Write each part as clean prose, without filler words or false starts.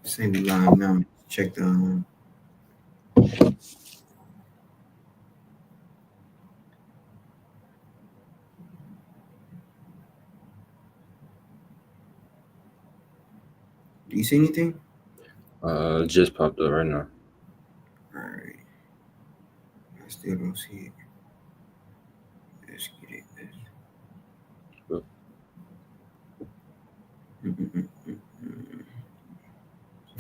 Say we live now. Check the. Do you see anything? Just popped up right now. All right. I still don't see it. Let's get it. Mm-mm-mm-mm.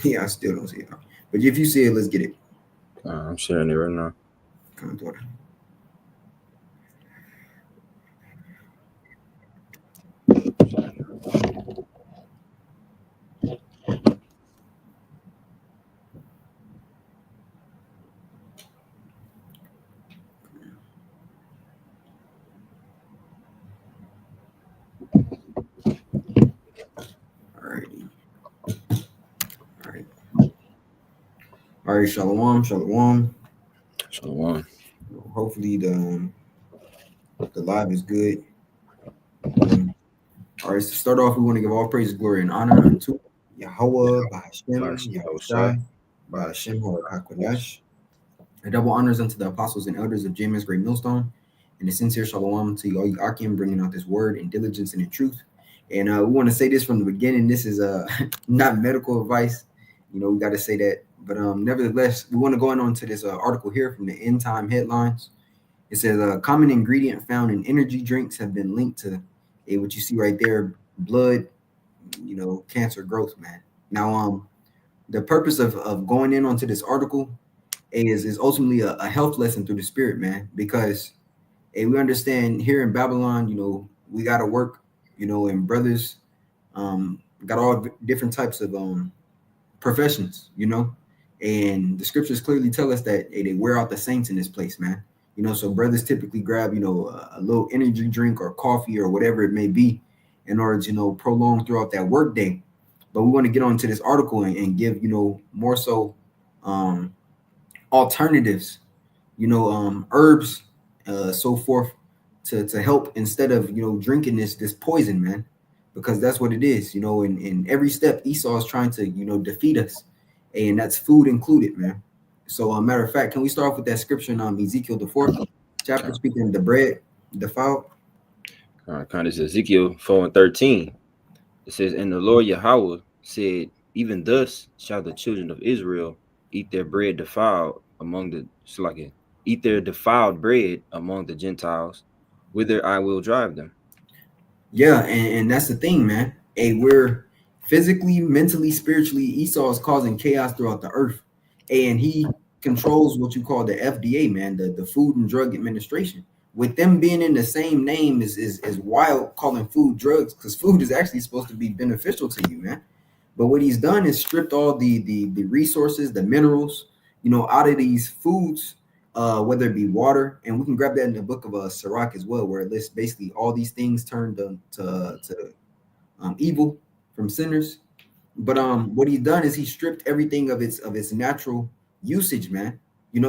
Yeah, I still don't see it. But if you see it, let's get it. I'm sharing it right now. Come on, daughter. All right. All right. All right. Shalom. Shalom. So one. Hopefully the live is good. All right. So to start off, we want to give all praise, glory, and honor unto Yahweh, Bahashem, Shai. Yahushai, Bahashem, Hakwadash. A double honors unto the apostles and elders of James Great Millstone, and a sincere shalom to all you Akim bringing out this word in diligence and in truth. And we want to say this from the beginning. This is not medical advice. You know, we got to say that. But nevertheless, we want to go on to this article here from the End Time Headlines. It says a common ingredient found in energy drinks have been linked to what you see right there, blood, cancer growth, man. Now, the purpose of going in onto this article is ultimately a health lesson through the spirit, man. Because we understand here in Babylon, we got to work, and brothers got all different types of professions, and the scriptures clearly tell us that they wear out the saints in this place, man. So brothers typically grab, a little energy drink or coffee or whatever it may be in order to, prolong throughout that work day. But we want to get on to this article and give, more so um, alternatives, herbs, so forth, to help instead of drinking this poison, man, because that's what it is. In every step, Esau is trying to defeat us, and that's food included, man. So, matter of fact, can we start off with that scripture in Ezekiel the fourth chapter, speaking of the bread defiled? Kind of Ezekiel 4:13. It says, "And the Lord Yahweh said, Even thus shall the children of Israel eat their bread defiled among the eat their defiled bread among the Gentiles, whither I will drive them." Yeah, and that's the thing, man. Hey, we're physically, mentally, spiritually, Esau is causing chaos throughout the earth. And he controls what you call the FDA, man, the Food and Drug Administration. With them being in the same name is wild calling food drugs, because food is actually supposed to be beneficial to you, man. But what he's done is stripped all the resources, the minerals, out of these foods, whether it be water, and we can grab that in the book of Sirach as well, where it lists basically all these things turned to evil from sinners. But what he's done is he stripped everything of its natural usage, man.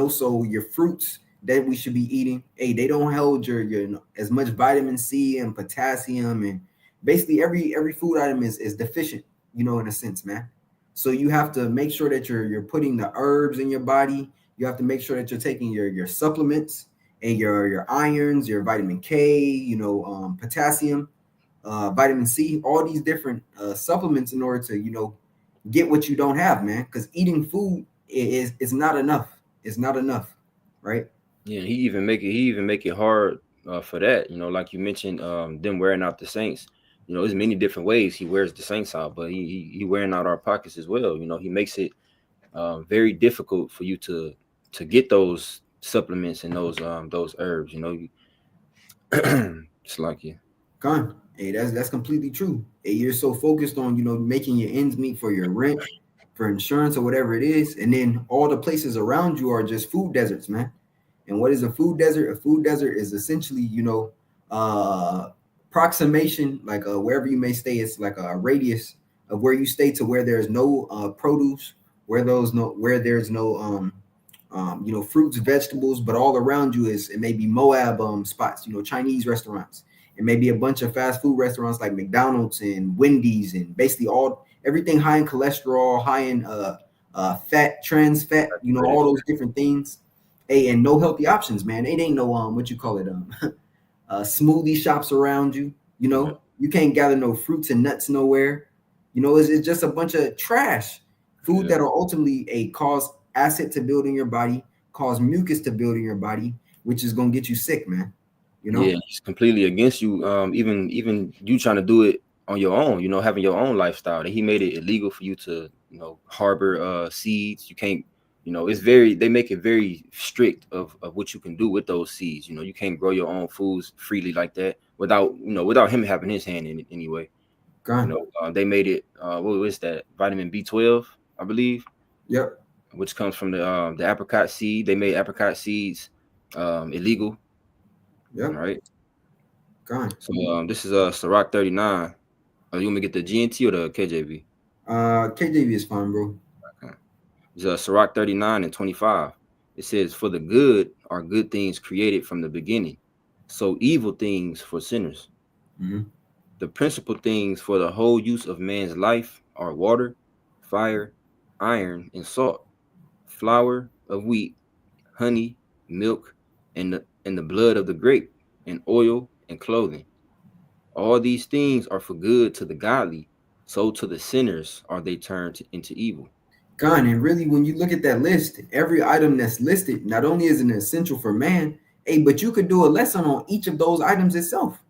So your fruits that we should be eating, hey, they don't hold your as much vitamin C and potassium, and basically every food item is deficient, in a sense, man. So you have to make sure that you're putting the herbs in your body. You have to make sure that you're taking your supplements and your irons, your vitamin K, potassium, vitamin C, all these different supplements in order to get what you don't have, man. Because eating food is not enough. It's not enough, right? Yeah, he even make it hard for that. Like you mentioned, them wearing out the saints. There's many different ways he wears the saints out, but he wearing out our pockets as well. He makes it very difficult for you to get those supplements and those herbs. It's like yeah. Con, hey, that's completely true. Hey, you're so focused on making your ends meet for your rent, for insurance, or whatever it is, and then all the places around you are just food deserts, man. And what is a food desert? A food desert is essentially, uh, proximation, like wherever you may stay, it's like a radius of where you stay to where there's no produce, where there's no fruits, vegetables, but all around you is it may be Moab spots, Chinese restaurants. and maybe a bunch of fast food restaurants like McDonald's and Wendy's and basically all everything high in cholesterol, high in fat, trans fat, all those different things. Hey, and no healthy options, man. It ain't no what you call it smoothie shops around you. Yeah, You can't gather no fruits and nuts nowhere. It's just a bunch of trash food yeah. that will ultimately cause acid to build in your body, cause mucus to build in your body, which is gonna get you sick, man. You Yeah, know? he's completely against you. Even you trying to do it on your own, having your own lifestyle. That he made it illegal for you to, harbor seeds. You can't, they make it very strict of what you can do with those seeds. You can't grow your own foods freely like that without him having his hand in it anyway. Gone. They made it what was that? Vitamin B12, I believe, Yep. which comes from the apricot seed. They made apricot seeds illegal. All Yep. right. Gone. So this is Ciroc 39. You want me to get the GNT or the KJV? KJV is fine, bro. Okay. It's Ciroc 39 and 25. It says, "For the good are good things created from the beginning, so evil things for sinners. Mm-hmm. The principal things for the whole use of man's life are water, fire, iron, and salt, flour of wheat, honey, milk, and the blood of the grape, and oil and clothing. All these things are for good to the godly, so to the sinners are they turned into evil." Gone. And really, when you look at that list, every item that's listed not only is an essential for man, but you could do a lesson on each of those items itself.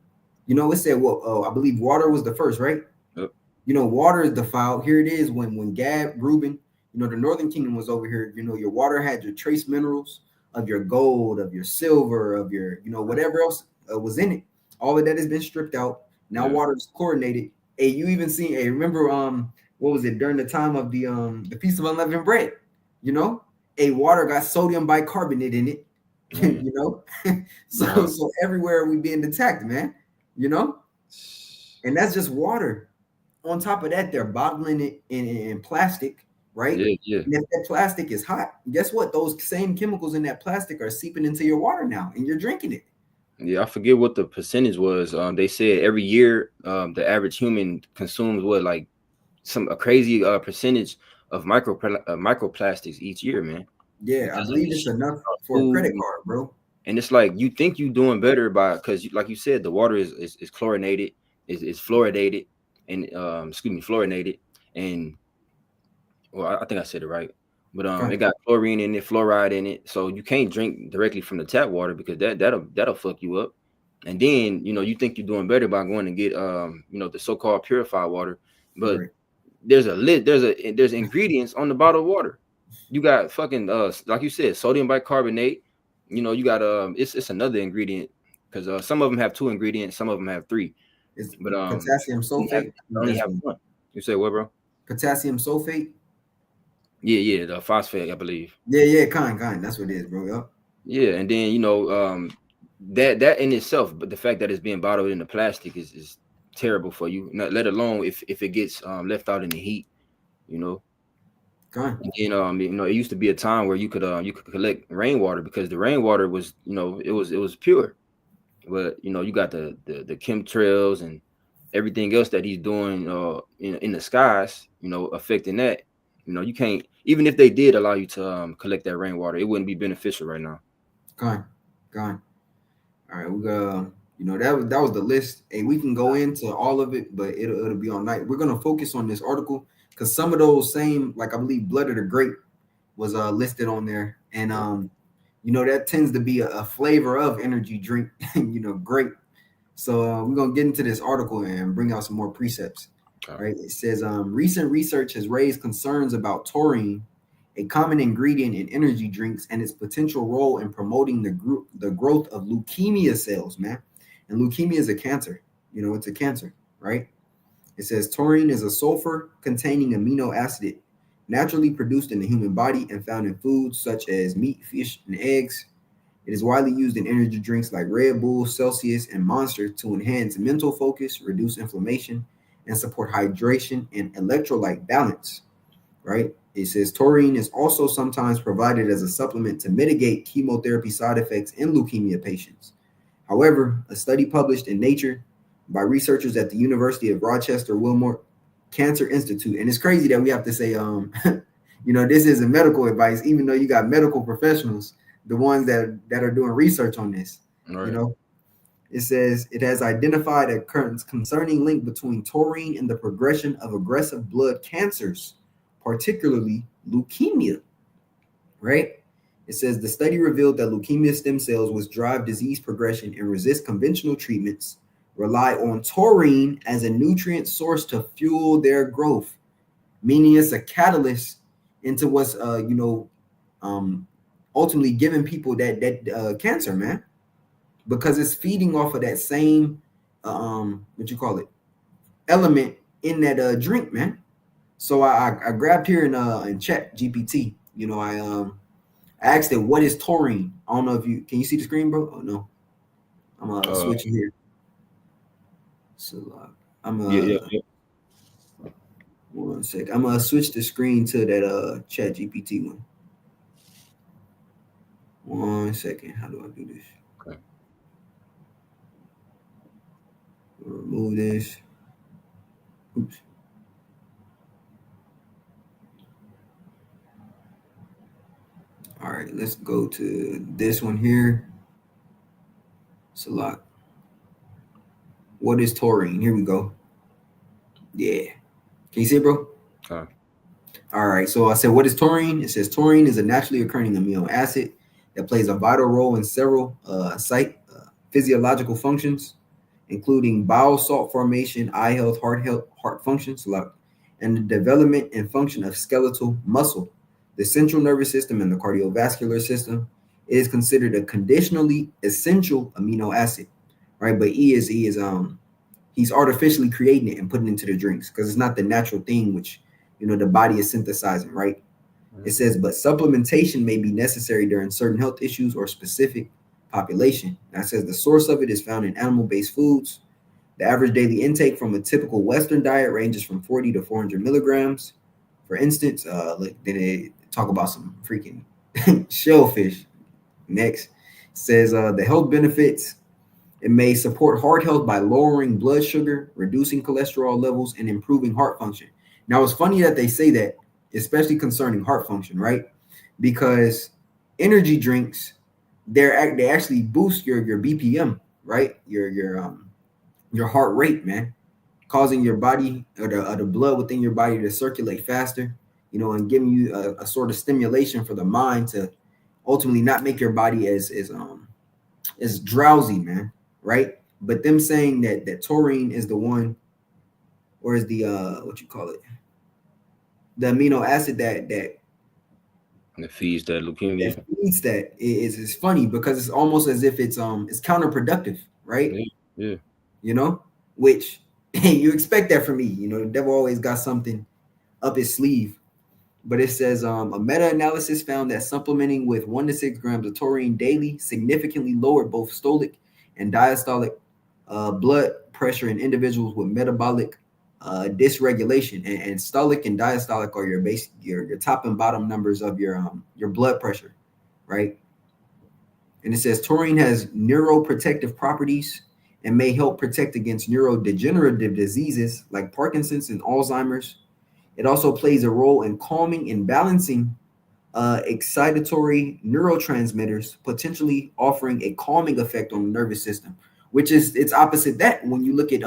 It said, well, I believe water was the first, right? Yep. Water is defiled. Here it is when Gad, Reuben, the northern kingdom was over here. Your water had your trace minerals of your gold, of your silver, of your, whatever else was in it. All of that has been stripped out. Now Yeah. water is chlorinated. Hey, you even seen, remember what was it during the time of the Feast of Unleavened Bread? Water got sodium bicarbonate in it. Man. So Wow. so everywhere we being attacked, man. And that's just water. On top of that, they're bottling it in plastic, right? Yeah, yeah. And if that plastic is hot, guess what? Those same chemicals in that plastic are seeping into your water now, and you're drinking it. Yeah, I forget what the percentage was. They said every year, the average human consumes like a crazy percentage of microplastics each year, man. Yeah, I Because of believe this it's shit, enough for a food, credit card, bro. and it's like you think you doing better because, like you said, the water is chlorinated, is fluoridated, and fluorinated, and well, I think I said it right, but Okay. it got chlorine in it, fluoride in it, so you can't drink directly from the tap water because that'll fuck you up. And then you think you're doing better by going to get the so-called purified water, but Right. there's ingredients on the bottled water. You got fucking like you said, sodium bicarbonate. You got it's another ingredient because some of them have two ingredients, some of them have three, It's but potassium sulfate. I think only that's have one. one. You say what, bro? Potassium sulfate. Yeah, the phosphate, I believe. Yeah, kind. That's what it is, bro. Yep. Yeah, and then that in itself, but the fact that it's being bottled in the plastic is terrible for you. Not let alone if it gets left out in the heat, you know. Kind. And then it used to be a time where you could collect rainwater because the rainwater was it was pure, but you got the chemtrails and everything else that he's doing in the skies, affecting that. You can't, even if they did allow you to collect that rainwater, it wouldn't be beneficial right now. Kind. All right, we got that was the list, and we can go into all of it, but it'll be all night. We're gonna focus on this article because some of those same, like I believe, blood of the grape was listed on there, and that tends to be a flavor of energy drink, grape. So we're gonna get into this article and bring out some more precepts. Okay. Right? It says recent research has raised concerns about taurine, a common ingredient in energy drinks, and its potential role in promoting the growth of leukemia cells, man. And leukemia is a cancer. It's a cancer, right? It says taurine is a sulfur-containing amino acid naturally produced in the human body and found in foods such as meat, fish, and eggs. It is widely used in energy drinks like Red Bull, Celsius, and Monster to enhance mental focus, reduce inflammation, and support hydration and electrolyte balance, right? It says taurine is also sometimes provided as a supplement to mitigate chemotherapy side effects in leukemia patients. However, a study published in Nature by researchers at the University of Rochester Wilmore Cancer Institute, and it's crazy that we have to say, this isn't medical advice, even though you got medical professionals, the ones that are doing research on this. All You right. know, it says it has identified a current concerning link between taurine and the progression of aggressive blood cancers, particularly leukemia. Right? It says the study revealed that leukemia stem cells, which drive disease progression and resist conventional treatments, rely on taurine as a nutrient source to fuel their growth, meaning it's a catalyst into what's um, ultimately giving people that cancer, man, because it's feeding off of that same what you call it element in that drink, man. So I grabbed here in chat GPT. I asked it, what is taurine? I don't know if you can you see the screen, bro? Oh no, I'm Uh, switching here. So I'm yeah, yeah, yeah. one sec. I'm gonna switch the screen to that chat GPT one. 1 second. How do I do this? Okay. Remove this. Oops. All right, let's go to this one here. Salak. What is taurine? Here we go. Yeah. Can you see it, bro? Okay. All right. So I said, what is taurine? It says taurine is a naturally occurring amino acid that plays a vital role in several physiological functions, including bile salt formation, eye health, heart function, and the development and function of skeletal muscle, the central nervous system, and the cardiovascular system. It is considered a conditionally essential amino acid, right? But he is he's artificially creating it and putting it into the drinks because it's not the natural thing which the body is synthesizing, right? It Mhm. says, but supplementation may be necessary during certain health issues or specific population. Now it says the source of it is found in animal-based foods. The average daily intake from a typical Western diet ranges from 40 to 400 milligrams. For instance, then they talk about some freaking shellfish. Next, it says the health benefits. It may support heart health by lowering blood sugar, reducing cholesterol levels, and improving heart function. Now, it's funny that they say that, especially concerning heart function, right? Because energy drinks, they actually boost your BPM, right? Your heart rate, man, causing your body or the blood within your body to circulate faster, and giving you a sort of stimulation for the mind to ultimately not make your body as drowsy, man, right? But them saying that taurine is the one, or is the what you call it, the amino acid And it feeds that that leukemia. feeds that is funny because it's almost as if it's counterproductive, right? Yeah, yeah. You know, which you expect that from me. The devil always got something up his sleeve. But it says a meta-analysis found that supplementing with 1 to 6 grams of taurine daily significantly lowered both systolic and diastolic blood pressure in individuals with metabolic dysregulation. And stolic and diastolic are your top and bottom numbers of your blood pressure, right? And it says taurine has neuroprotective properties and may help protect against neurodegenerative diseases like Parkinson's and Alzheimer's. It also plays a role in calming and balancing excitatory neurotransmitters, potentially offering a calming effect on the nervous system, which is it's opposite that when you look at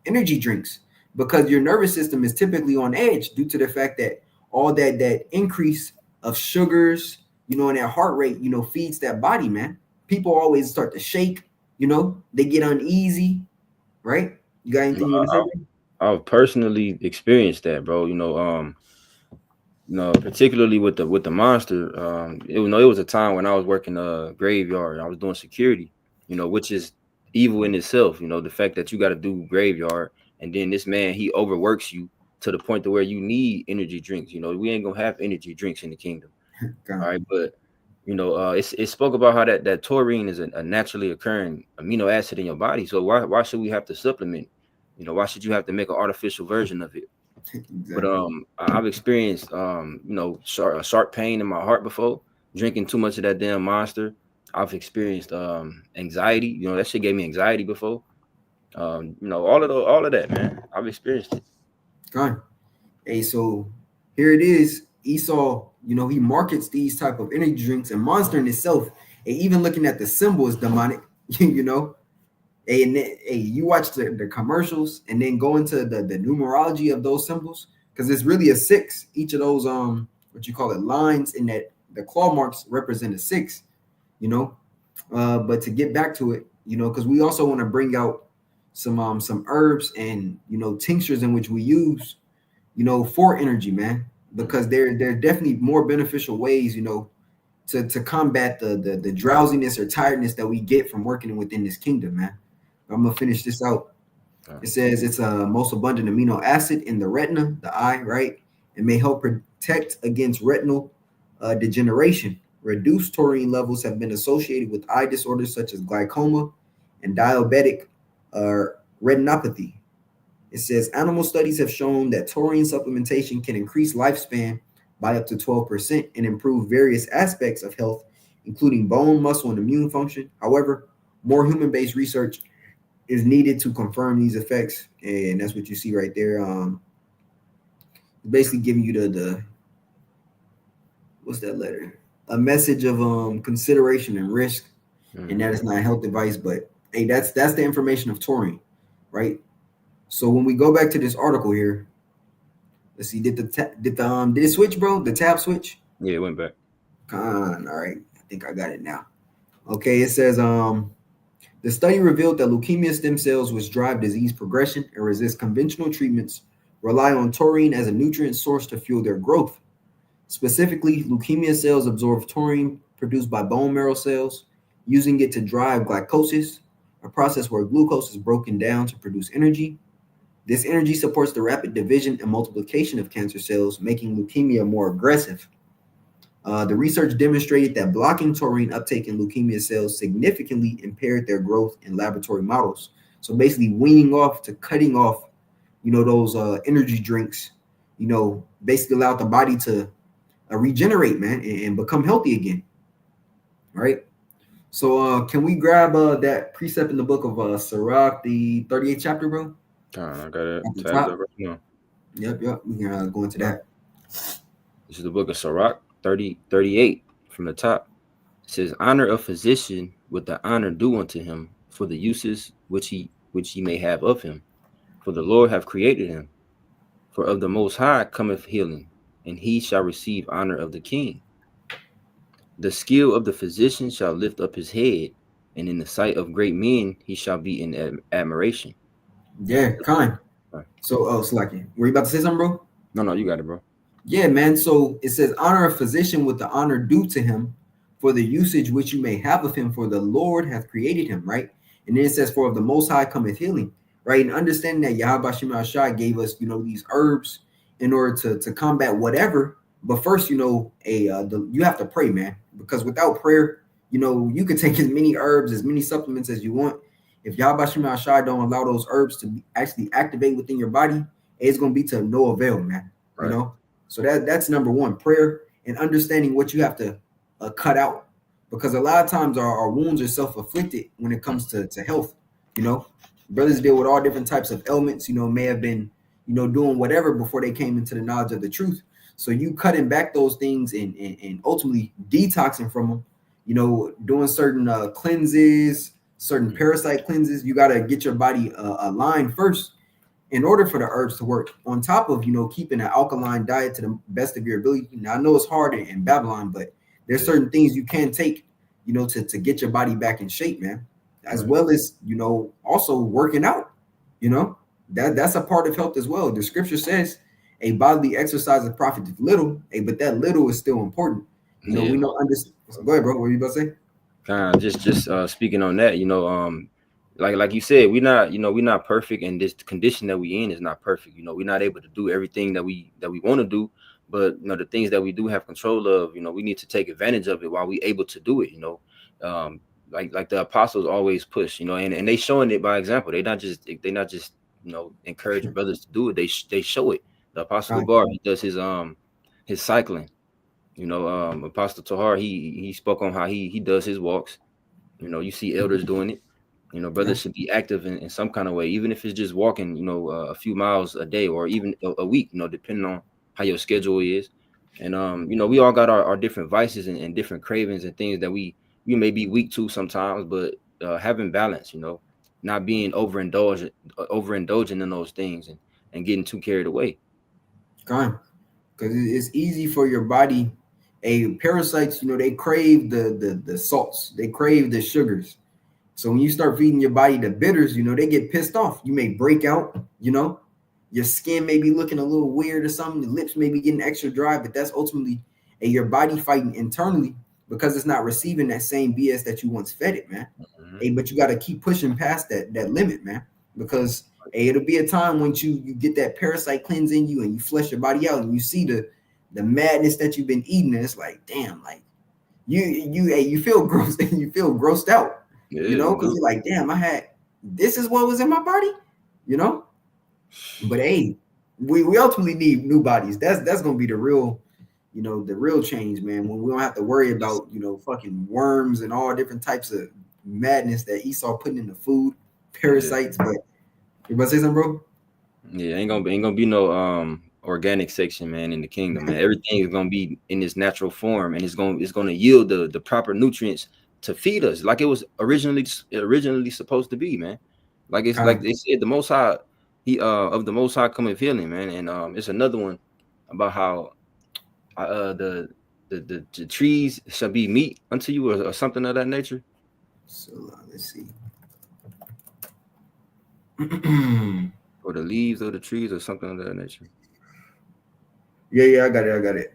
energy drinks, because your nervous system is typically on edge due to the fact that all that increase of sugars, and that heart rate, feeds that body, man. People always start to shake, they get uneasy, right? You got No, anything you want to say? I've personally experienced that, bro. Particularly with the monster. It was a time when I was working a graveyard. I was doing security, which is evil in itself. The fact that you got to do graveyard, and then this man he overworks you to the point to where you need energy drinks. We ain't gonna have energy drinks in the kingdom. All God. right, but it spoke about how that taurine is a naturally occurring amino acid in your body. So why should we have to supplement? Why should you have to make an artificial version of it? But Exactly. I've experienced sharp pain in my heart before drinking too much of that damn monster. I've experienced anxiety. You know, that shit gave me anxiety before. You know, all of that, man. I've experienced it. Kind. Hey, so here it is. Esau, he markets these type of energy drinks, and Monster in itself, and even looking at the symbol is demonic. you know, and then, hey, you watch the commercials and then go into the numerology of those symbols because it's really a six. Each of those what you call it lines in that the claw marks represent a six. You know, but to get back to it, because we also want to bring out some herbs and tinctures in which we use for energy, man, because they're definitely more beneficial ways, to combat the drowsiness or tiredness that we get from working within this kingdom, man. I'm gonna finish this out. It says it's a most abundant amino acid in the retina, the eye, right? It may help protect against retinal degeneration. Reduced taurine levels have been associated with eye disorders such as glaucoma and diabetic uh, retinopathy. It says animal studies have shown that taurine supplementation can increase lifespan by up to 12% and improve various aspects of health, including bone, muscle, and immune function. However, more human-based research is needed to confirm these effects, and that's what you see right there. Basically giving you the what's that letter? A message of consideration and risk, and that is not a health advice, but hey, that's the information of taurine, right? So when we go back to this article here, let's see, did it switch, bro? The tab switch? Yeah, it went back. All right, I think I got it now. Okay, it says the study revealed that leukemia stem cells, which drive disease progression and resist conventional treatments, rely on taurine as a nutrient source to fuel their growth. Specifically, leukemia cells absorb taurine produced by bone marrow cells, using it to drive glycolysis, a process where glucose is broken down to produce energy. This energy supports the rapid division and multiplication of cancer cells, making leukemia more aggressive. The research demonstrated that blocking taurine uptake in leukemia cells significantly impaired their growth in laboratory models. So basically, weaning off to cutting off, those energy drinks, basically allowed the body to regenerate, man, and become healthy again. All right. So can we grab that precept in the book of Sirach, the 38th chapter, bro? I got it At the tabbed up top. right now. Yep. We can go into that. This is the book of Sirach 38 from the top. It says, honor a physician with the honor due unto him for the uses which he may have of him. For the Lord hath created him. For of the Most High cometh healing, and he shall receive honor of the king. The skill of the physician shall lift up his head, and in the sight of great men he shall be in admiration. Yeah, kind. Right. So, Slacky, were you about to say something, bro? No, you got it, bro. Yeah, man. So it says, honor a physician with the honor due to him for the usage which you may have of him, for the Lord hath created him, right? And then it says, for of the Most High cometh healing, right? And understanding that Yahweh Shema Shai gave us, these herbs in order to combat whatever. But first, you have to pray, man, because without prayer, you can take as many herbs, as many supplements as you want. If Yahweh Shema Shai don't allow those herbs to actually activate within your body, it's going to be to no avail, man. Right. So that's number one, prayer and understanding what you have to cut out, because a lot of times our wounds are self-afflicted when it comes to health. Brothers deal with all different types of ailments, may have been, doing whatever before they came into the knowledge of the truth. So you cutting back those things and ultimately detoxing from them, doing certain cleanses, certain parasite cleanses. You got to get your body aligned first in order for the herbs to work, on top of keeping an alkaline diet to the best of your ability. Now I know it's hard in Babylon, but there's certain things you can take to get your body back in shape, man, as well as also working out. That's a part of health as well. The scripture says a bodily exercise is profiteth little, but that little is still important. We know. Go ahead, bro. What were you about to say? Kind of just speaking on that, like you said, we're not perfect, and this condition that we in is not perfect. We're not able to do everything that we want to do, but the things that we do have control of, we need to take advantage of it while we able to do it. Like the apostles always push, and they showing it by example. They not just encouraging brothers to do it. They show it. The apostle Gabar, he does his cycling. Apostle Tahar, he spoke on how he does his walks. You know, you see elders doing it. You know, Yeah. brothers should be active in some kind of way, even if it's just walking, you know, a few miles a day or even a week, you know, depending on how your schedule is. And you know, we all got our different vices and different cravings and things that we may be weak to sometimes, but having balance, you know, not being overindulgent in those things and getting too carried away. Gone. Because it's easy for your body. Parasites, they crave the salts, they crave the sugars. So when you start feeding your body the bitters, they get pissed off. You may break out, your skin may be looking a little weird or something. The lips may be getting extra dry, but that's ultimately your body fighting internally because it's not receiving that same BS that you once fed it, man. Mhm. But you got to keep pushing past that limit, man, because it'll be a time when you get that parasite cleanse in you and you flush your body out and you see the madness that you've been eating, and it's like, damn, like you feel gross and you feel grossed out, Yeah, you because know. you're like, damn, I had this is what was in my body, you know. But we ultimately need new bodies. That's gonna be the real, the real change, man. When we don't have to worry about fucking worms and all different types of madness that Esau putting in the food, Yeah. parasites. But you about to say something, bro? Yeah, ain't gonna be no organic section, man, in the kingdom, man. Everything is gonna be in its natural form, and it's gonna yield the proper nutrients to feed us, like it was originally supposed to be, man. Like it's like Kind, they said, the Most High, he of the Most High cometh healing, man. And it's another one about how the trees shall be meat unto you, or something of that nature, so let's see. or the leaves of the trees, or something of that nature. Yeah, I got it.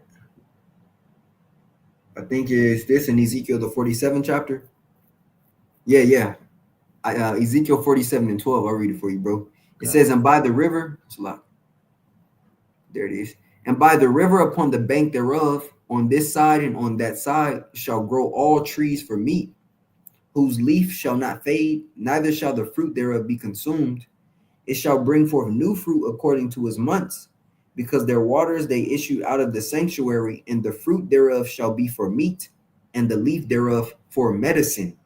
I think it's this in Ezekiel the 47th chapter. Yeah. Ezekiel 47:12. I'll read it for you, bro. It God. says, and by the river, it's a lot. There it is. And by the river upon the bank thereof, on this side and on that side, shall grow all trees for meat, whose leaf shall not fade, neither shall the fruit thereof be consumed. It shall bring forth new fruit according to his months, because their waters they issue out of the sanctuary, and the fruit thereof shall be for meat, and the leaf thereof for medicine.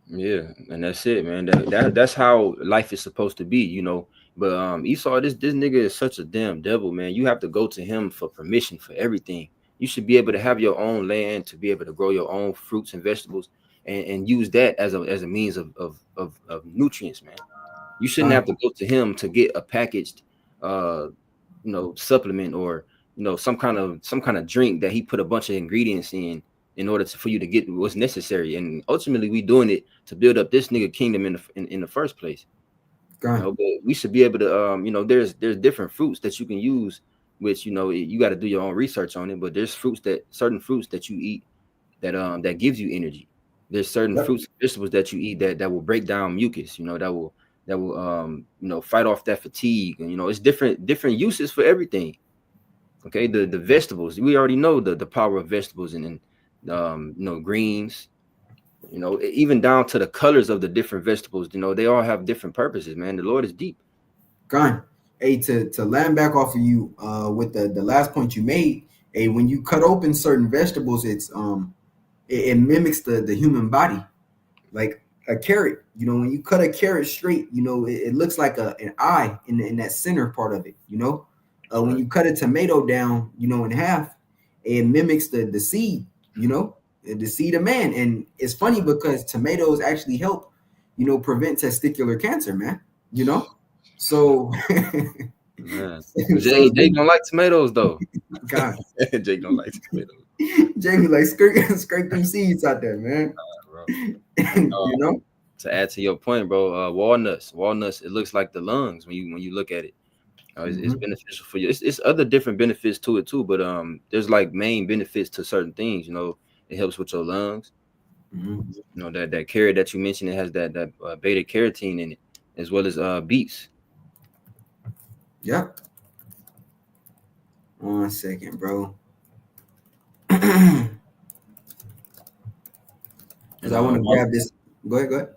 Yeah, and that's it, man. That's how life is supposed to be, you know. But Esau, this nigga is such a damn devil, man. You have to go to him for permission for everything. You should be able to have your own land to be able to grow your own fruits and vegetables, and use that as a means of nutrients, man. You shouldn't have God, to go to him to get a packaged uh supplement, or some kind of drink that he put a bunch of ingredients in order for you to get what's necessary. And ultimately we doing it to build up this nigga kingdom in the first place. You God, know, but we should be able to there's different fruits that you can use, which you got to do your own research on it. But there's certain fruits that you eat that gives you energy. There's certain yep, fruits and vegetables that you eat that will break down mucus, that will fight off that fatigue. And it's different uses for everything. Okay, the vegetables, we already know the power of vegetables, and greens, even down to the colors of the different vegetables, they all have different purposes, man. The Lord is deep. God. Hey, to land back off of you with the last point you made. Hey, when you cut open certain vegetables, it mimics the human body. Like a carrot, when you cut a carrot straight, it looks like an eye in that center part of it. When Right. you cut a tomato down, in half, it mimics the seed, the seed of man. And it's funny because tomatoes actually help, prevent testicular cancer, man. You know, so Man, so Jake, it's Jake been, don't like tomatoes though. God, Jake don't like tomatoes, Jamie, like scrape them seeds out there, man. bro. And you know, to add to your point, bro, walnuts, it looks like the lungs when you look at it. It's hmm beneficial for you. It's other different benefits to it too, but there's like main benefits to certain things. It helps with your lungs. hmm That carrot that you mentioned, it has that beta carotene in it, as well as beets. yep. 1 second, bro. Because And I want to grab this. Go ahead, go ahead.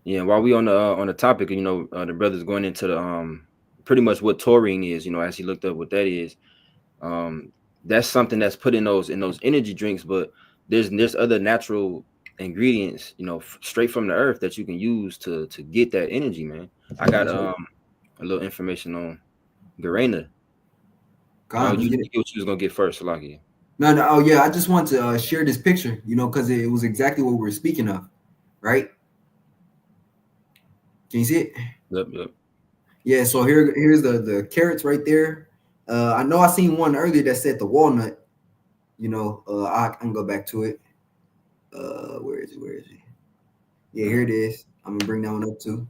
yeah, while we on the topic, the brother's going into the pretty much what taurine is. As he looked up what that is. Um, that's something that's put in those energy drinks, but there's other natural ingredients, you know, straight from the earth that you can use to get that energy, man. I got That's right. a little information on Garena. Oh, God, let's you get it. get what you was gonna get first, Salaki. No, no. Oh, yeah. I just want to share this picture, because it was exactly what we were speaking of, right? Can you see it? Yep, yep. Yeah. So here's the carrots right there. I know I seen one earlier that said the walnut. I can go back to it. Where is it? Where is it? Yeah, here it is. I'm gonna bring that one up too.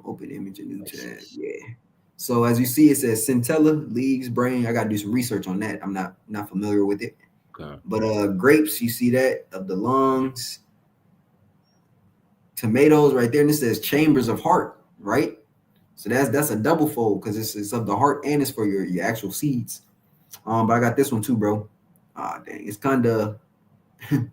Open image, a new Makes tab. sense. Yeah. So as you see, it says centella, leaves, brain. I gotta do some research on that. I'm not familiar with it. Okay. But grapes, you see that of the lungs, tomatoes right there, and it says chambers of heart, right? So that's a double fold because it's of the heart and it's for your actual seeds. But I got this one too, bro. Ah, dang, it's kinda And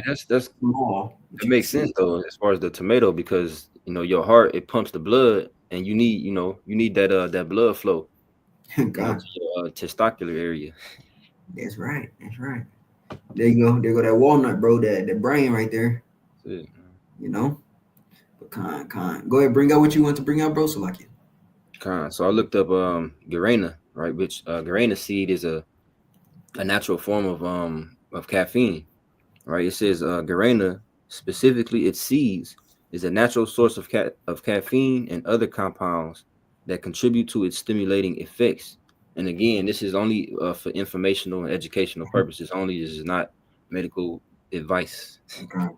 that's small, but that you can makes see sense it. though, as far as the tomato, because your heart, it pumps the blood, and you need that blood flow, to God, your testicular area. that's right. That's right. There you go. There go that walnut, bro. That brain right there. That's it. You know. But con. Go ahead, bring out what you want to bring out, bro. So like it. So I looked up guarana, right? Which guarana seed is a natural form of caffeine, right? It says guarana, specifically its seeds, is a natural source of caffeine and other compounds that contribute to its stimulating effects. And again, this is only for informational and educational purposes only. This is not medical advice. Okay.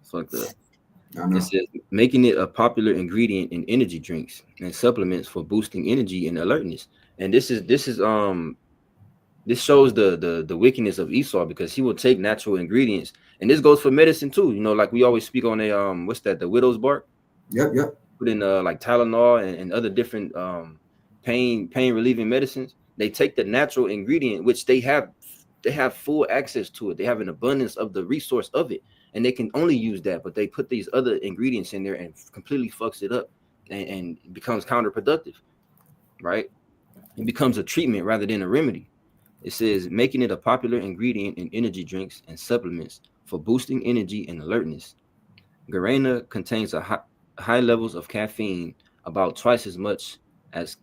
Fucked up. I It know. says making it a popular ingredient in energy drinks and supplements for boosting energy and alertness. And this shows the wickedness of Esau, because he will take natural ingredients, and this goes for medicine too. Like we always speak on what's that, the widow's bark, Yep. put in like Tylenol and other different pain relieving medicines. They take the natural ingredient, which they have full access to it. They have an abundance of the resource of it, and they can only use that. But they put these other ingredients in there and completely fucks it up, and it becomes counterproductive, right? It becomes a treatment rather than a remedy. It says making it a popular ingredient in energy drinks and supplements for boosting energy and alertness. Guarana contains high levels of caffeine, about twice as much as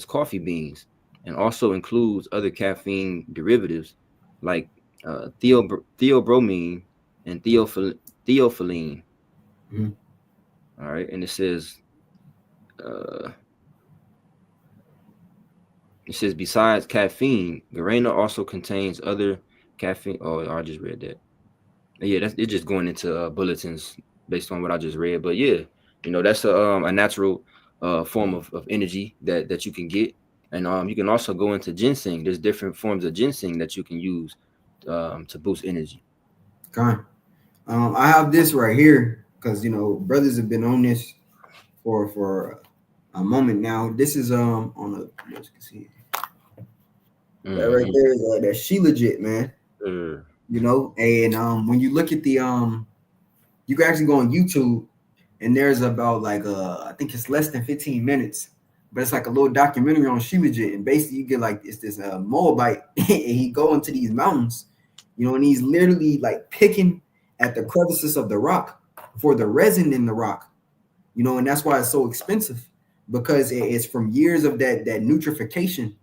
coffee beans, and also includes other caffeine derivatives like theobromine and theophylline. Mhm. All right, and uh, it says besides caffeine, guarana also contains other caffeine. Oh, I just read that. Yeah, that's it's just going into bulletins based on what I just read. But yeah, that's a natural form of energy that you can get, and you can also go into ginseng. There's different forms of ginseng that you can use to boost energy. Con. I have this right here because brothers have been on this for a moment now. This is on the you can see that right Mm-hmm. there is that she legit, man. And when you look at you can actually go on YouTube, and there's about like I think it's less than 15 minutes, but it's like a little documentary on she legit, and basically you get like it's this Moabite, and he go into these mountains, and he's literally like picking at the crevices of the rock for the resin in the rock, and that's why it's so expensive because it's from years of that nutrification,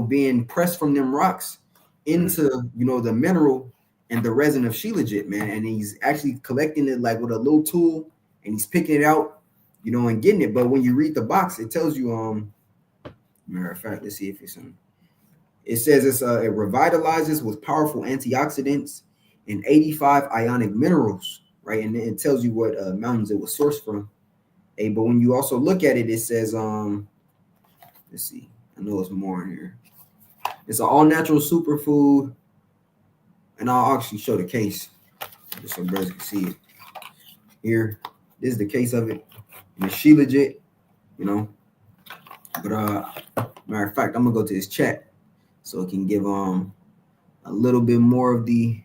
being pressed from them rocks into the mineral and the resin of shilajit, man. And he's actually collecting it like with a little tool, and he's picking it out, and getting it. But when you read the box, it tells you matter of fact, let's see if it's in. It says it revitalizes with powerful antioxidants and 85 ionic minerals, right? And it tells you what mountains it was sourced from. Hey, but when you also look at it, it says, let's see, I know it's more in here. It's an all natural superfood, and I'll actually show the case just so brothers can see it. Here, this is the case of it, and it's she legit, you know. But matter of fact, I'm gonna go to his chat so it can give a little bit more of the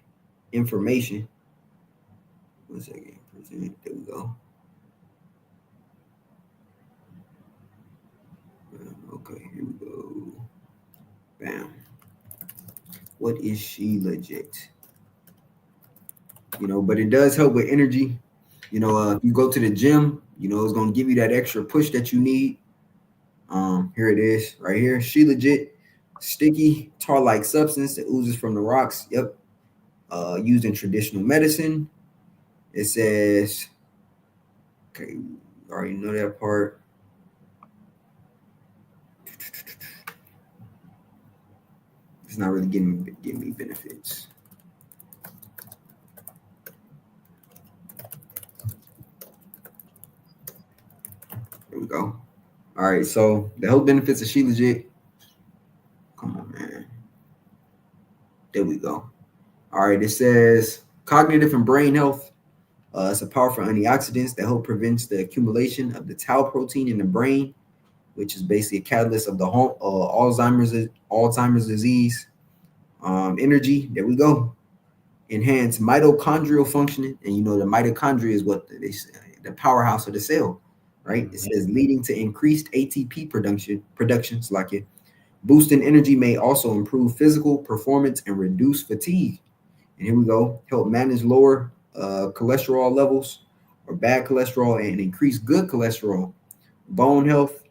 information. 1 second, present. There we go. Okay, here we go. Bam. What is she legit? but it does help with energy. If you go to the gym, it's gonna give you that extra push that you need. Here it is, right here. She legit, sticky, tar-like substance that oozes from the rocks. Yep. Used in traditional medicine. It says, okay, you already know that part. It's not really giving me benefits. There we go. All right, so the health benefits of She Legit. Come on, man. There we go. All right, it says cognitive and brain health. It's a powerful antioxidants that help prevent the accumulation of the tau protein in the brain, which is basically a catalyst of the Alzheimer's disease. Energy. There we go. Enhance mitochondrial functioning, and the mitochondria is what the powerhouse of the cell, right? It says leading to increased ATP productions like it. Boosting energy may also improve physical performance and reduce fatigue. And here we go. Help manage lower cholesterol levels or bad cholesterol and increase good cholesterol. Bone health,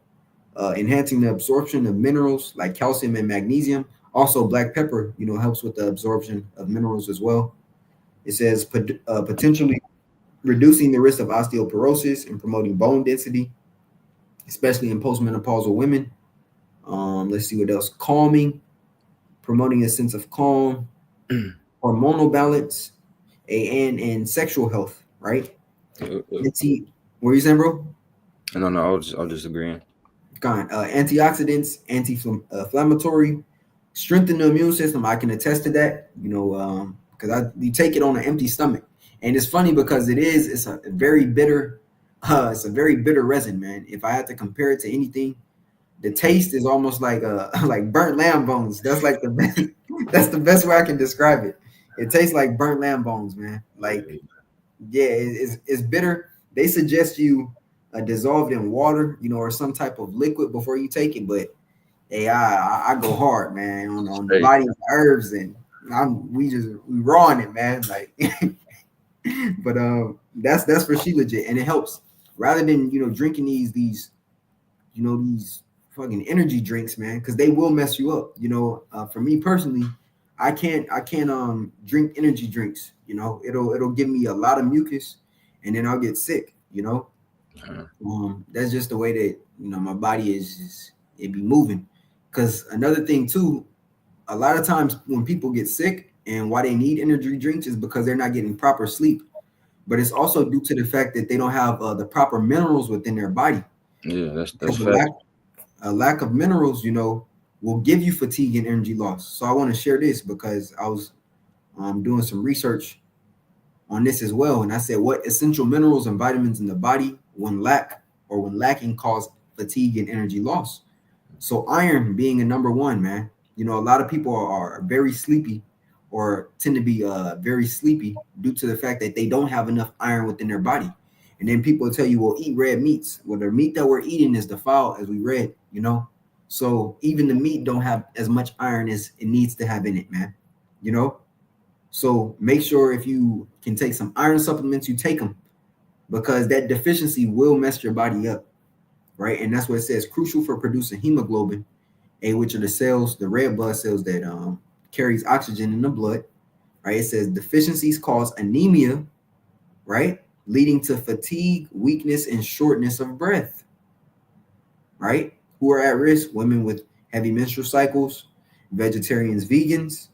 enhancing the absorption of minerals like calcium and magnesium. Also, black pepper, helps with the absorption of minerals as well. It says potentially reducing the risk of osteoporosis and promoting bone density, especially in postmenopausal women. Let's see what else. Calming, promoting a sense of calm, hormonal balance, and sexual health, right? What are you saying, bro? No, I'll just agreeing. Antioxidants, anti-inflammatory, strengthen the immune system. I can attest to that, because you take it on an empty stomach, and it's funny because it's a very bitter, resin, man. If I had to compare it to anything, the taste is almost like like burnt lamb bones. That's like the best, that's the best way I can describe it. It tastes like burnt lamb bones, man. Like, yeah, it's bitter. They suggest you dissolve it in water, or some type of liquid before you take it. But hey, I go hard, man, on the body of herbs, and we raw on it, man. Like, but that's for She Legit, and it helps rather than drinking these fucking energy drinks, man, because they will mess you up. For me personally, I can't drink energy drinks. It'll give me a lot of mucus, and then I'll get sick. That's just the way that my body is it be moving. Because another thing too, a lot of times when people get sick and why they need energy drinks is because they're not getting proper sleep, but it's also due to the fact that they don't have the proper minerals within their body. Yeah, that's a lack of minerals, will give you fatigue and energy loss. So I want to share this because I was doing some research on this as well, and I said what essential minerals and vitamins in the body when lacking cause fatigue and energy loss. So iron being a number one, man. A lot of people are very sleepy or tend to be very sleepy due to the fact that they don't have enough iron within their body. And then people tell you, well, eat red meats. Well, the meat that we're eating is defiled, as we read, So even the meat don't have as much iron as it needs to have in it, man. So make sure if you can take some iron supplements, you take them, because that deficiency will mess your body up, right? And that's what it says, crucial for producing hemoglobin, which are the cells, the red blood cells that carries oxygen in the blood, right? It says deficiencies cause anemia, right? Leading to fatigue, weakness, and shortness of breath, right? Who are at risk? Women with heavy menstrual cycles, vegetarians, vegans,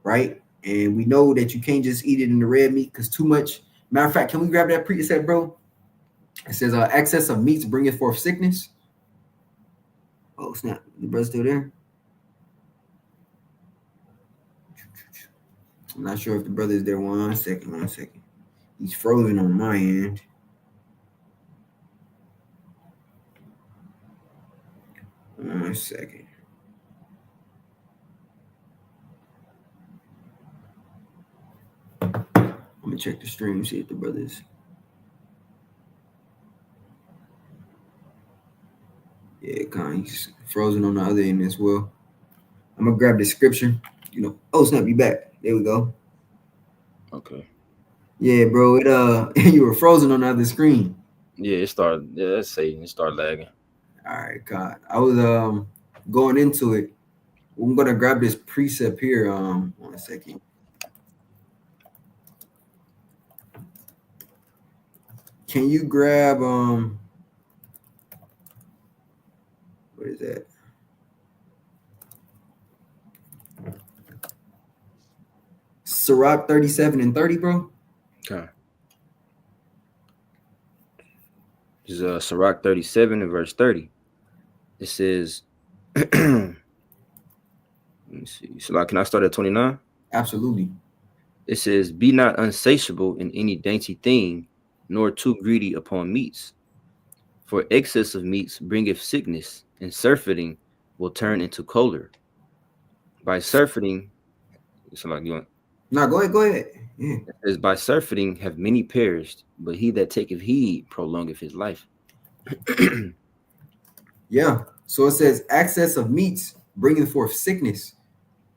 right? And we know that you can't just eat it in the red meat because too much. Matter of fact, can we grab that preset, bro? It says excess of meats bringeth forth sickness. Oh, snap. The brother's still there? I'm not sure if the brother is there. One second. He's frozen on my end. One second. I'm gonna check the stream, see if the brother's. Yeah, he's frozen on the other end as well. I'm gonna grab the scripture. Oh, snap, you back. There we go. Okay. Yeah, bro. It you were frozen on the other screen. Yeah, it started. Yeah, let's say it started lagging. All right, God. I was going into it. I'm gonna grab this precept here. 1 second. Can you grab what is that? Sirach 37 and 30, bro? Okay. This is Sirach 37 and verse 30. It says, let me see. So like, can I start at 29? Absolutely. It says, "Be not unsatiable in any dainty thing, nor too greedy upon meats. For excess of meats bringeth sickness, and surfeiting will turn into choler. By surfeiting, so like you want, No, go ahead, go ahead. Yeah. it says, by surfeiting have many perished, but he that taketh heed prolongeth his life." Yeah. So it says access of meats bringing forth sickness.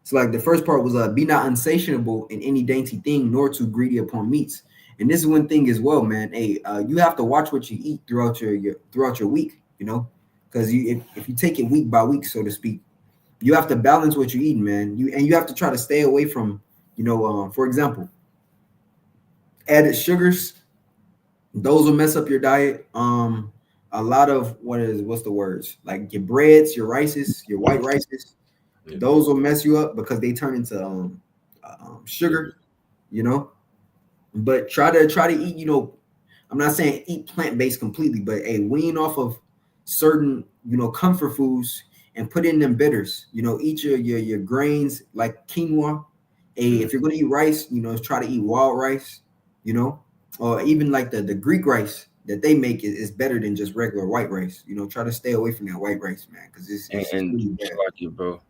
So like the first part was be not unsatiable in any dainty thing, nor too greedy upon meats. And this is one thing as well, man. Hey, you have to watch what you eat throughout your week, because if you take it week by week, so to speak, you have to balance what you're eating, man. You have to try to stay away from, for example, added sugars. Those will mess up your diet. A lot of what's the words, like your breads, your rices, your white rices, Yeah. those will mess you up because they turn into sugar, you know. But try to eat, I'm not saying eat plant-based completely, but a wean off of certain, comfort foods and put in them bitters. Eat your grains like quinoa. If you're gonna eat rice, try to eat wild rice, you know, or even like the Greek rice that they make is better than just regular white rice. Try to stay away from that white rice, man, because it's And really just bad. like you, bro.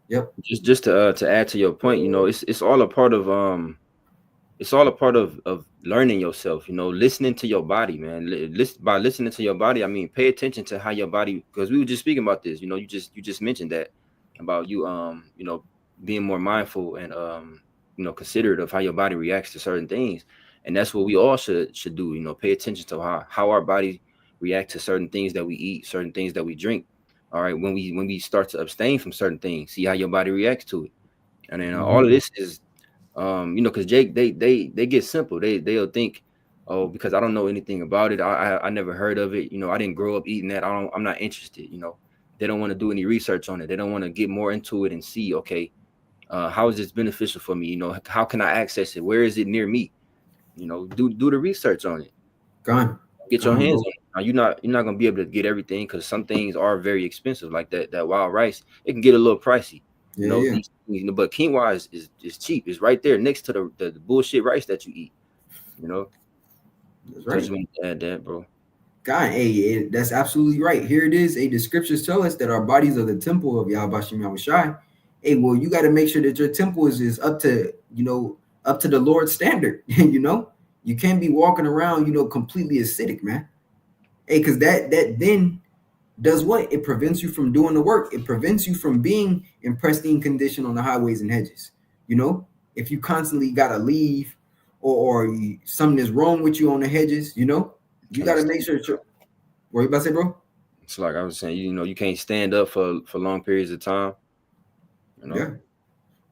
Yep. Just to add to your point, it's all a part of it's all a part of learning yourself, listening to your body, man. By listening to your body, I mean pay attention to how your body, because we were just speaking about this, you just mentioned that about you being more mindful and considerate of how your body reacts to certain things. And that's what we all should do, pay attention to how our body react to certain things that we eat, certain things that we drink. All right, when we start to abstain from certain things, see how your body reacts to it. And then all Hmm. of this is because Jake, they get simple. They'll think, oh, because I don't know anything about it, I never heard of it, I didn't grow up eating that, I'm not interested. They don't want to do any research on it. They don't want to get more into it and see, okay, how is this beneficial for me? How can I access it? Where is it near me? Do the research on it. Gone, Get your gone, hands bro. on it. Now you're not gonna be able to get everything, because some things are very expensive, like that wild rice. It can get a little pricey. Yeah, yeah, These things, but quinoa is cheap. It's right there next to the bullshit rice that you eat. You know, that's so I right. just want to add that, bro. God, hey, that's absolutely right. Here it is. The scriptures tell us that our bodies are the temple of Yahweh Shem Yahushai. Hey, well, you got to make sure that your temple is up to the Lord's standard. You can't be walking around, completely acidic, man. Hey, because that then does what? It prevents you from doing the work. It prevents you from being in pristine condition on the highways and hedges. You know, if you constantly gotta leave, or something is wrong with you on the hedges, you got to make Understand? sure that you're. What you about to say, bro? It's like I was saying, you can't stand up for long periods of time. You know, Yeah,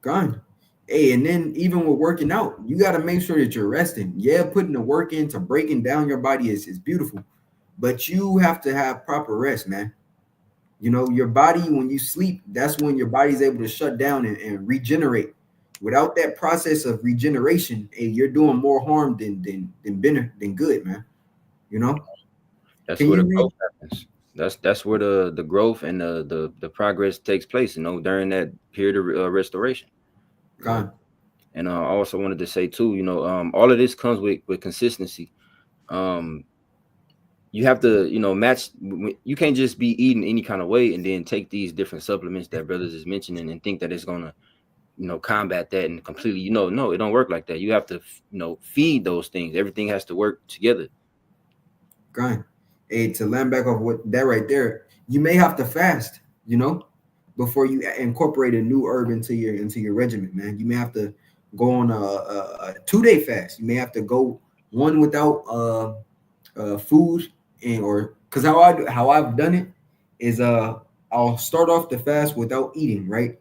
gone. Hey, and then even with working out, you got to make sure that you're resting. Yeah, putting the work into breaking down your body is beautiful, but you have to have proper rest, man. Your body, when you sleep, that's when your body's able to shut down and regenerate. Without that process of regeneration, hey, you're doing more harm than good, man. You know? that's Can where the you read? growth happens. That's where the growth and the progress takes place. During that period of restoration. You know. God, And I also wanted to say too, all of this comes with consistency. Um, you have to, match. You can't just be eating any kind of way and then take these different supplements that brothers is mentioning and think that it's gonna, combat that and completely, no, it don't work like that. You have to, feed those things. Everything has to work together. God. Hey, to land back off what that right there, you may have to fast, before you incorporate a new herb into your regimen, man. You may have to go on a 2 day fast. You may have to go one without food, and or because how I've done it is I'll start off the fast without eating, right?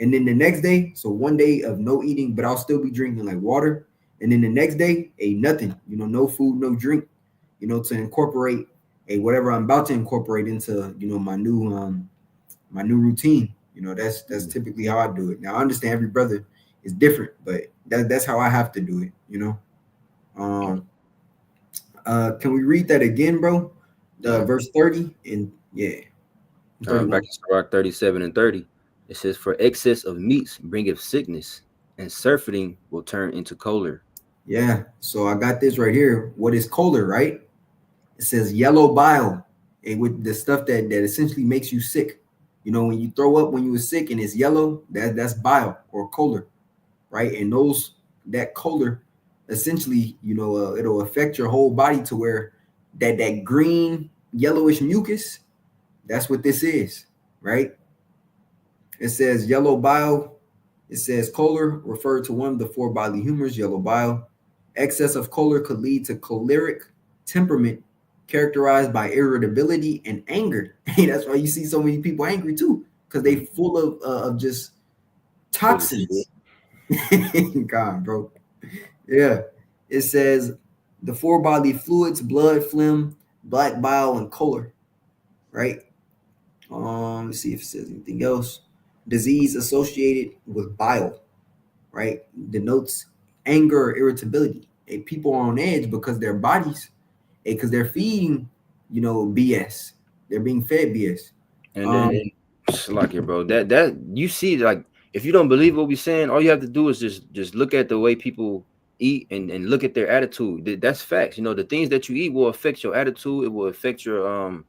And then the next day, so 1 day of no eating, but I'll still be drinking like water. And then the next day, a nothing, no food, no drink, to incorporate a whatever I'm about to incorporate into, my new routine. That's typically how I do it. Now I understand every brother is different, but that's how I have to do it. Um can we read that again, bro? The verse 30 and yeah, Back 31. to Sirach 37 and 30. It says, "For excess of meats bringeth sickness, and surfeiting will turn into choler." Yeah. So I got this right here. What is choler, right? It says yellow bile, and with the stuff that essentially makes you sick. When you throw up when you were sick and it's yellow, that's bile or choler, right? And that choler essentially, it'll affect your whole body to where that green yellowish mucus, that's what this is, right? It says yellow bile. It says choler referred to one of the four bodily humors, yellow bile. Excess of choler could lead to choleric temperament characterized by irritability and anger. Hey, that's why you see so many people angry too, because they full of just Full of shit. toxins. God, bro. Yeah. It says the four bodily fluids, blood, phlegm, black bile, and choler, right? Let's see if it says anything else. Disease associated with bile, right? Denotes anger or irritability. People are on edge because their bodies, because they're feeding, BS. They're being fed BS. And then, Um, like it, bro. That you see, like, if you don't believe what we're saying, all you have to do is just look at the way people eat and look at their attitude. That's facts. The things that you eat will affect your attitude. It will affect your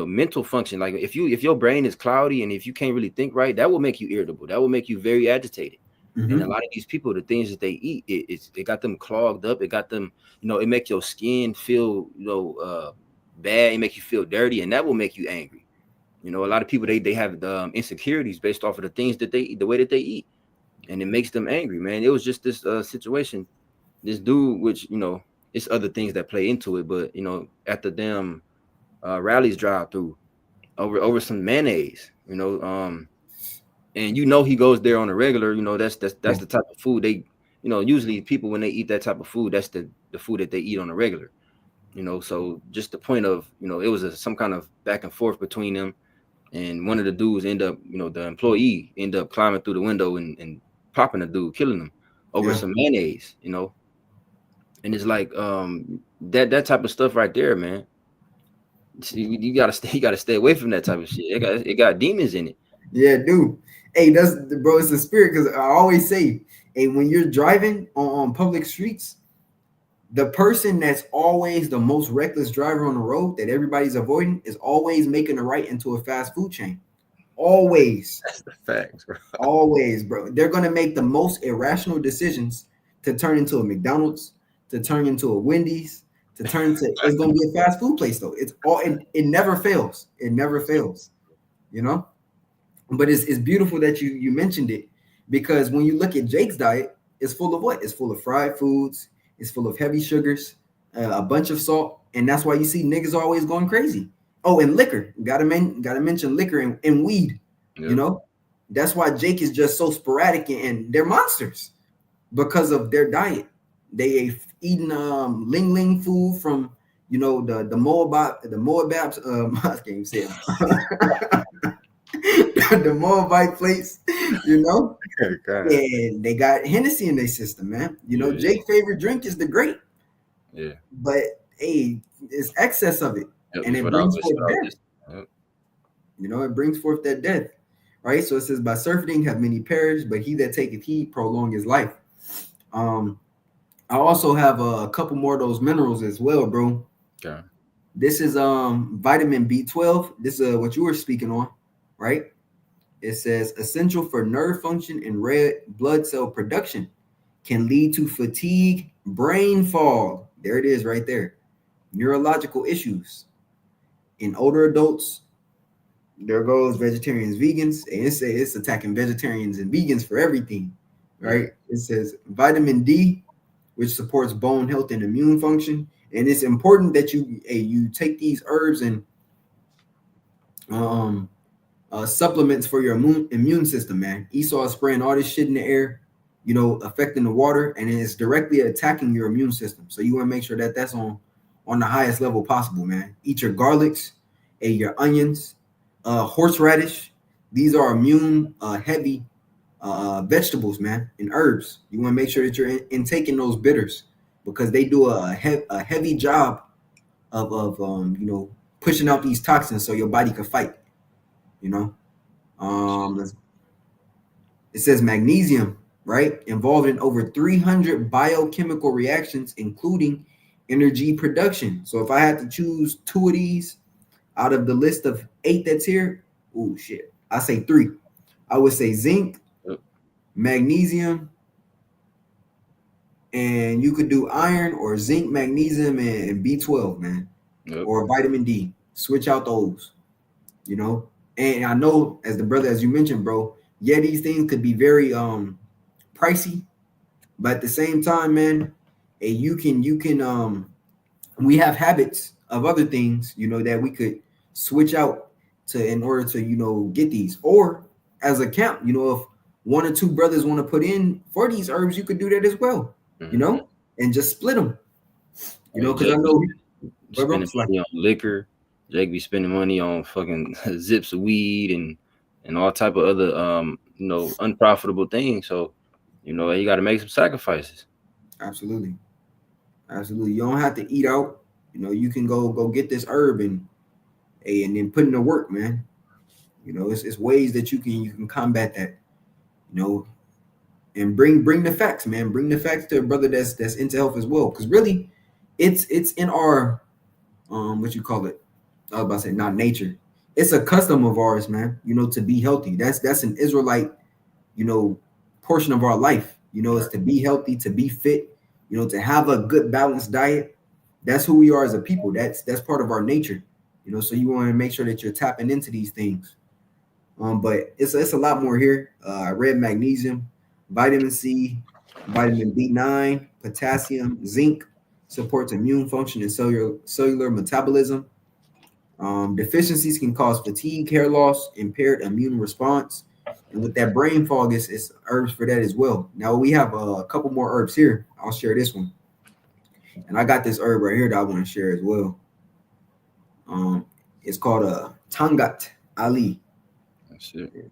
mental function. Like if your brain is cloudy and if you can't really think right, that will make you irritable. That will make you very agitated. And a mhm. lot of these people, the things that they eat, it got them clogged up. It got them, it make your skin feel, bad. It make you feel dirty, and that will make you angry. A lot of people they have insecurities based off of the things that they eat, the way that they eat, and it makes them angry. Man, it was just this situation. This dude, which it's other things that play into it, but at the damn rallies drive through over some mayonnaise. And he goes there on a regular. That's Yeah, the type of food they, usually people when they eat that type of food, that's the food that they eat on a regular. So just the point of, it was some kind of back and forth between them, and one of the dudes end up, the employee end up climbing through the window and popping the dude, killing him over yeah, some mayonnaise. And it's like that type of stuff right there, man. See, you gotta stay away from that type of shit. It got demons in it. yeah, dude. Hey, that's bro. It's the spirit because I always say, hey, when you're driving on public streets, the person that's always the most reckless driver on the road that everybody's avoiding is always making a right into a fast food chain. Always, That's the facts, bro. always, bro. They're gonna make the most irrational decisions to turn into a McDonald's, to turn into a Wendy's, to turn into it's gonna be a fast food place though. It never fails. It never fails, you know. But it's beautiful that you mentioned it because when you look at Jake's diet, it's full of what? It's full of fried foods. It's full of heavy sugars, a bunch of salt, and that's why you see niggas always going crazy. Oh, and liquor. Gotta mention liquor and weed. You Yeah. know, that's why Jake is just so sporadic and they're monsters because of their diet. They eating ling ling food from the Moabite I can't even say it. The Moabite place, you know, God. and they got Hennessy in their system, man. Yeah, yeah, Jake's favorite drink is the grape, yeah. but hey, it's excess of it, Yep, and that's it what I brings was. forth What I was death. just, yep. It brings forth that death, right? So it says, "By surfeiting have many perished, but he that taketh heed prolong his life." Um, I also have a couple more of those minerals as well, bro. Okay. This is vitamin B12. This is what you were speaking on, right? It says essential for nerve function and red blood cell production, can lead to fatigue, brain fog. There it is right there. Neurological issues. In older adults, there goes vegetarians, vegans. And it's attacking vegetarians and vegans for everything. right? It says vitamin D, which supports bone health and immune function. And it's important that you take these herbs and um supplements for your immune system, man. Esau is spraying all this shit in the air, affecting the water, and it's directly attacking your immune system. So you want to make sure that that's on the highest level possible, man. Eat your garlics, your onions, horseradish. These are immune heavy vegetables, man, and herbs. You want to make sure that you're intaking those bitters because they do a heavy job of pushing out these toxins so your body can fight. You know, it says magnesium, right, involved in over 300 biochemical reactions, including energy production. So if I had to choose two of these out of the list of 8 that's here, oh shit, I say 3. I would say zinc, magnesium, and you could do iron or zinc, magnesium, and B12, man, or vitamin D. Switch out those, And I know, as you mentioned, bro, yeah, these things could be very pricey, but at the same time, man, you can we have habits of other things, that we could switch out to in order to get these, or as a count, if 1 or 2 brothers want to put in for these herbs, you could do that as well, and just split them, because I know spending money on liquor. Jake be spending money on fucking zips of weed and all type of other unprofitable things. So, you got to make some sacrifices. Absolutely. You don't have to eat out. You can go get this herb and then put in the work, man. It's ways that you can combat that. And bring the facts, man. Bring the facts to a brother that's into health as well, because really, it's in our what you call it. I was about to say not nature. It's a custom of ours, man. To be healthy. That's an Israelite, portion of our life. Is to be healthy, to be fit. To have a good balanced diet. That's who we are as a people. That's part of our nature. So you want to make sure that you're tapping into these things. But it's a lot more here. I read magnesium, vitamin C, vitamin B9, potassium, zinc, supports immune function and cellular metabolism. Deficiencies can cause fatigue, hair loss, impaired immune response, and with that brain fog, it's herbs for that as well. Now we have a couple more herbs here. I'll share this one, and I got this herb right here that I want to share as well. It's called Tangat Ali. That's it.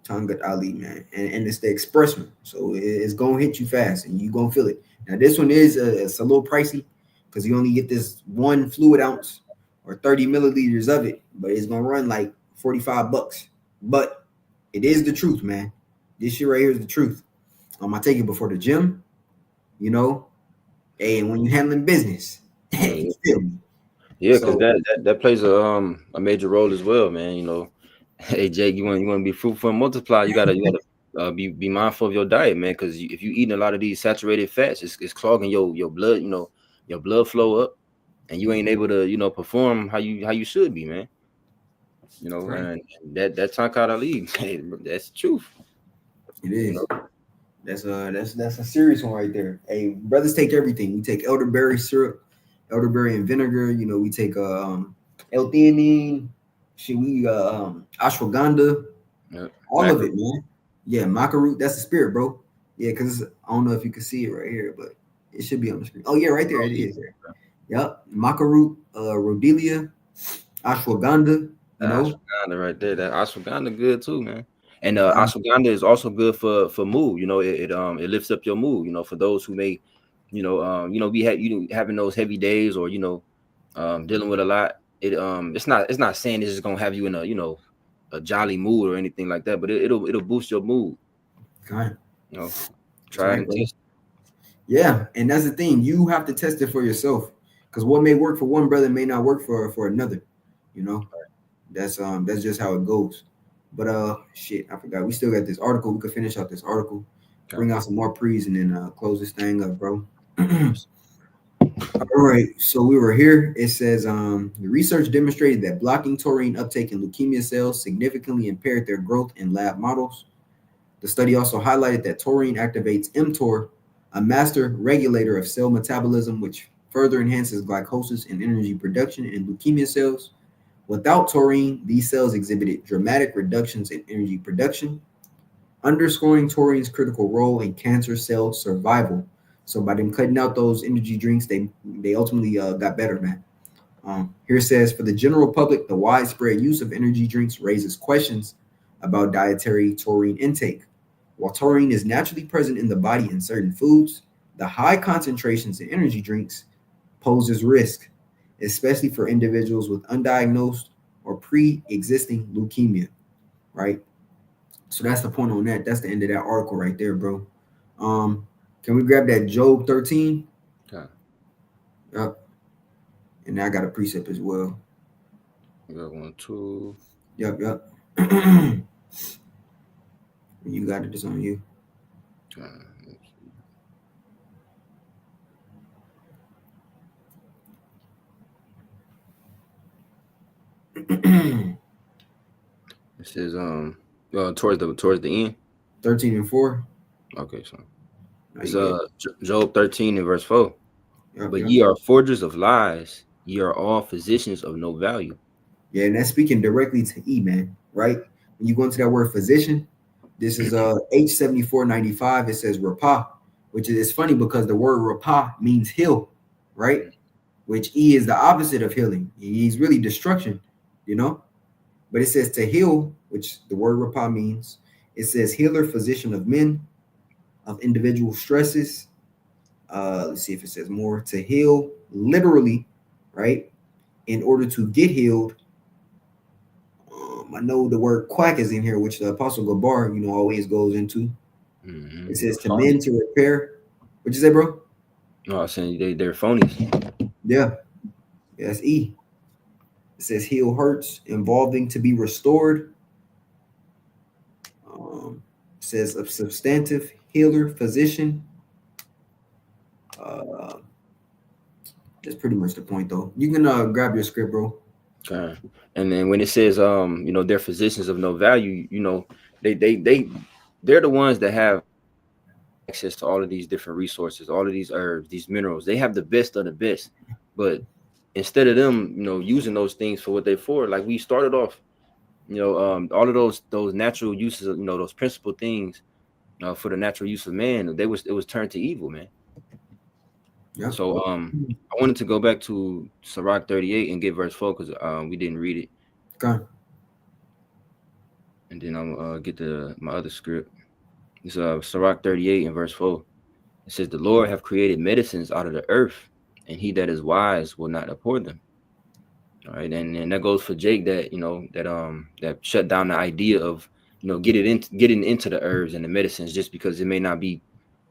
Tangat Ali, man, and it's the express one, so it's gonna hit you fast, and you gonna feel it. Now this one is it's a little pricey because you only get this 1 fluid ounce or 30 milliliters of it, but it's gonna run like $45. But it is the truth, man. This shit right here is the truth. I take it before the gym, and when you're handling business, you feel me? Yeah, because that plays a major role as well, man. Hey Jake, you want to be fruitful and multiply, you gotta be mindful of your diet, man, because if you eating a lot of these saturated fats, it's clogging your blood, your blood flow up, and you ain't able to perform how you should be, man. Right. And that Tankat Ali, that's the truth. It is. That's a serious one right there. Hey, brothers take everything. We take elderberry syrup, elderberry and vinegar. We take L-theanine. We ashwagandha. All of it, man. Yeah, maca root. That's the spirit, bro. Yeah, because I don't know if you can see it right here, but it should be on the screen. Oh yeah, right there it is. Yep, maca root, rhodelia, ashwagandha. Ashwagandha right there. That ashwagandha good too, man. And ashwagandha is also good for mood. It lifts up your mood. For those who may, be having those heavy days or dealing with a lot. It's not saying this is gonna have you in a jolly mood or anything like that, but it'll boost your mood. Okay. Try it and test. Yeah, and that's the thing. You have to test it for yourself, because what may work for one brother may not work for another. That's just how it goes. But shit, I forgot. We still got this article. We could finish out this article, bring out some more pre's, and then close this thing up, bro. All right, so we were here. It says the research demonstrated that blocking taurine uptake in leukemia cells significantly impaired their growth in lab models. The study also highlighted that taurine activates mTOR, a master regulator of cell metabolism, which further enhances glycosis and energy production in leukemia cells. Without taurine, these cells exhibited dramatic reductions in energy production, underscoring taurine's critical role in cancer cell survival. So by them cutting out those energy drinks, they ultimately got better, man. Here it says, for the general public, the widespread use of energy drinks raises questions about dietary taurine intake. While taurine is naturally present in the body in certain foods, the high concentrations in energy drinks poses risk, especially for individuals with undiagnosed or pre-existing leukemia, right? So that's the point on that. That's the end of that article right there, bro. Can we grab that Job 13? Okay. Yep. And I got a precept as well. We got 1, 2. Yep. You got it. It's on you. It says towards the end. 13 and 4. Okay, so No, it's you Job 13 and verse 4. good. But Yep. ye are forgers of lies, ye are all physicians of no value. Yeah, and that's speaking directly to E, man, right? When you go into that word physician, this is H7495. It says rapa, which is funny because the word rapa means heal, right? Which E is the opposite of healing. He's really destruction, you know? But it says to heal, which the word rapa means. It says healer, physician of men, of individual stresses. Let's see if it says more. To heal, literally, right? In order to get healed, I know the word quack is in here, which the Apostle Gabar, always goes into. It says to Phony. men to repair. What'd you say, bro? No, I was saying they're phonies. Yeah, that's E. It says heal hurts, involving to be restored. It says a substantive healer, physician. That's pretty much the point, though. You can grab your script, bro. Okay. And then when it says they're physicians of no value, they're the ones that have access to all of these different resources, all of these herbs, these minerals. They have the best of the best. But instead of them, using those things for what they're for, like we started off, all of those natural uses of, those principal things for the natural use of man, it was turned to evil, man. Yeah. So I wanted to go back to Sirach 38 and get verse 4 because we didn't read it. Okay. And then I'll get my other script. It's Sirach 38 and verse 4. It says, the Lord have created medicines out of the earth, and he that is wise will not abhor them. All right, and that goes for Jake that that shut down the idea of getting into the herbs and the medicines just because it may not be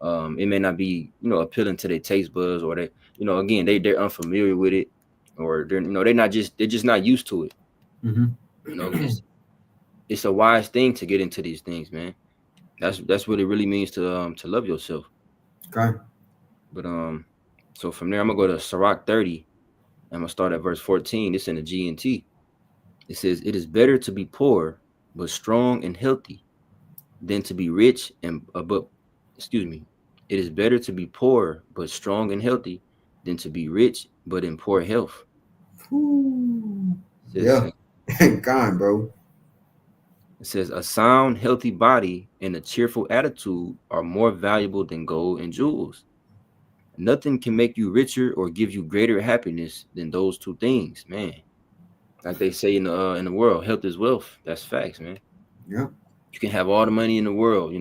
appealing to their taste buds, or they again they're unfamiliar with it, or they're just not used to it. It's a wise thing to get into these things, man. That's what it really means to love yourself. Okay. But so from there I'm gonna go to Sirach 30. I'm gonna start at verse 14. It's in the GNT. It says, it is better to be poor but strong and healthy than to be rich and it is better to be poor but strong and healthy than to be rich but in poor health. Yeah. Gone, bro. It says a sound, healthy body and a cheerful attitude are more valuable than gold and jewels. Nothing can make you richer or give you greater happiness than those two things, man. Like they say in the world, health is wealth. That's facts, man. Yeah. You can have all the money in the world,